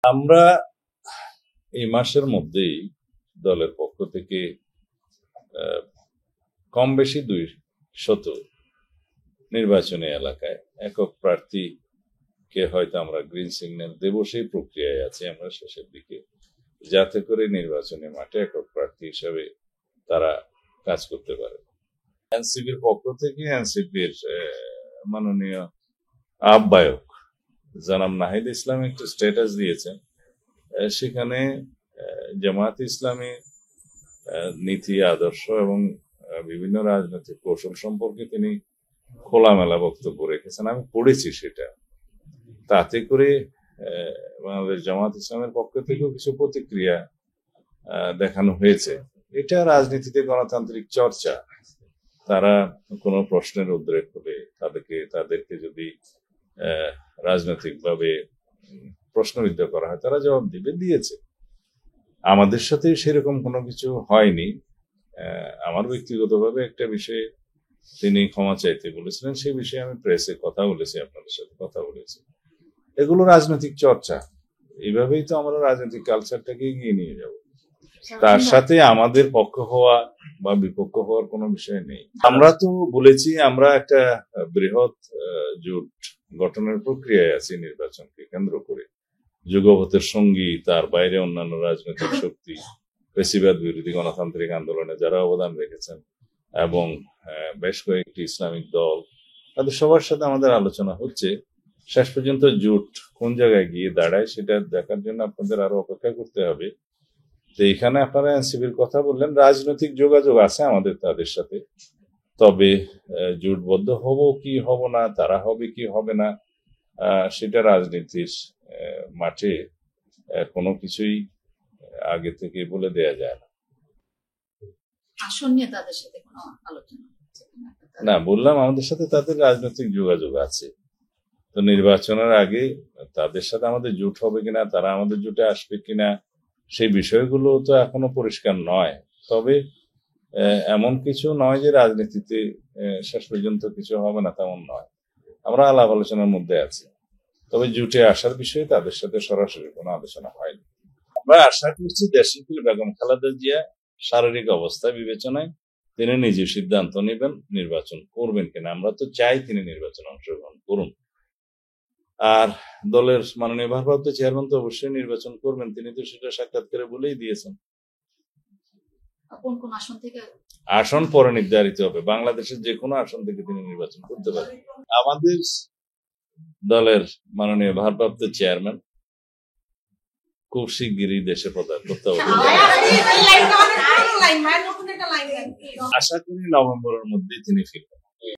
আমরা এই মাসের মধ্যেই দলের পক্ষ থেকে কম বেশি 200 নির্বাচনী এলাকায় একক প্রার্থীকে হয়তো আমরা গ্রিন সিগন্যাল দেব, সেই প্রক্রিয়ায় আছি আমরা শেষের দিকে, যাতে করে নির্বাচনী মাঠে একক প্রার্থী হিসাবে তারা কাজ করতে পারে। এনসিপির পক্ষ থেকে এনসিপির মাননীয় আহ্বায়ক জনাব নাহিদ ইসলাম একটু স্ট্যাটাস দিয়েছেন, সেখানে জামায়াত ইসলামী নীতি, আদর্শ এবং বিভিন্ন রাজনৈতিক কৌশল সম্পর্কে তিনি খোলামেলা বক্তব্য রেখেছেন। আমি পড়েছি সেটা। তাতে করে বাংলাদেশ জামায়াত ইসলামের পক্ষ থেকেও কিছু প্রতিক্রিয়া দেখানো হয়েছে। এটা রাজনীতিতে গণতান্ত্রিক চর্চা। তারা কোনো প্রশ্নের উদ্রেক হলে তাদেরকে যদি রাজনৈতিকভাবে প্রশ্নবিদ্ধ করা হয়, তারা জবাব দিয়েছে। আমাদের সাথে সেরকম কোনো কিছু হয়নি। আমার ব্যক্তিগতভাবে একটা বিষয়ে তিনি ক্ষমা চাইতে বলেছিলেন, সেই বিষয়ে আমি প্রেসে কথা বলেছি, আপনাদের সাথে কথা বলেছি। এগুলো রাজনৈতিক চর্চা। এইভাবেই তো আমরা রাজনৈতিক কালচারটাকে এগিয়ে নিয়ে যাব। তার সাথে আমাদের পক্ষ হওয়া বা বিপক্ষ হওয়ার কোনো বিষয় নেই। আমরা তো বলেছি আমরা একটা বৃহৎ জোট গঠনের প্রক্রিয়ায় আছি নির্বাচনকে কেন্দ্র করে। যুগপথের সঙ্গী, তার বাইরে অন্যান্য রাজনৈতিক শক্তি, ফ্যাসিবাদ বিরোধী গণতান্ত্রিক আন্দোলনে যারা অবদান রেখেছেন এবং বেশ কয়েকটি ইসলামিক দল, তাদের সবার সাথে আমাদের আলোচনা হচ্ছে। শেষ পর্যন্ত জোট কোন জায়গায় গিয়ে দাঁড়ায় সেটা দেখার জন্য আপনাদের আরো অপেক্ষা করতে হবে। তো এখানে আপনারা এনসিপির কথা বললেন, রাজনৈতিক যোগাযোগ আছে আমাদের তাদের সাথে, তবে জোটবদ্ধ হব কি হব না, তারা হবে কি হবে না, সেটা রাজনীতির মাঠে কোনো কিছুই আগে থেকে বলে দেয়া যায় না। আসন নিয়ে তাদের সাথে কোনো আলোচনা না, বললাম আমাদের সাথে তাদের রাজনৈতিক যোগাযোগ আছে। তো নির্বাচনের আগে তাদের সাথে আমাদের জোট হবে কিনা, তারা আমাদের জোটে আসবে কিনা, সেই বিষয়গুলো তো এখনো পরিষ্কার নয়। তবে এমন কিছু নয় যে রাজনীতিতে শেষ পর্যন্ত কিছু হবে না, তেমন নয়। আমরা আলাপ আলোচনার মধ্যে আছি। তবে জোটে আসার বিষয়ে তাদের সাথে সরাসরি কোনো আলোচনা হয়নি। আমরা আশা করছি দেশশিল্পী বেগম খালেদা জিয়া শারীরিক অবস্থা বিবেচনায় তিনি নিজে সিদ্ধান্ত নেবেন নির্বাচন করবেন কিনা। আমরা তো চাই তিনি নির্বাচনে অংশগ্রহণ করুন। আর দলের মাননীয় ভারপ্রাপ্ত চেয়ারম্যান তো অবশ্যই নির্বাচন করবেন, তিনি তো সেটা সাক্ষাৎকারে বলেই দিয়েছেন। আসন পরে নির্ধারিত হবে, বাংলাদেশের যে কোনো আসন থেকে তিনি নির্বাচন করতে পারবেন। আমাদের দলের মাননীয় ভারপ্রাপ্ত চেয়ারম্যান খুব শিগগিরই দেশে প্রত্যাবর্তন, আশা করি নভেম্বরের মধ্যেই তিনি ফিরবেন।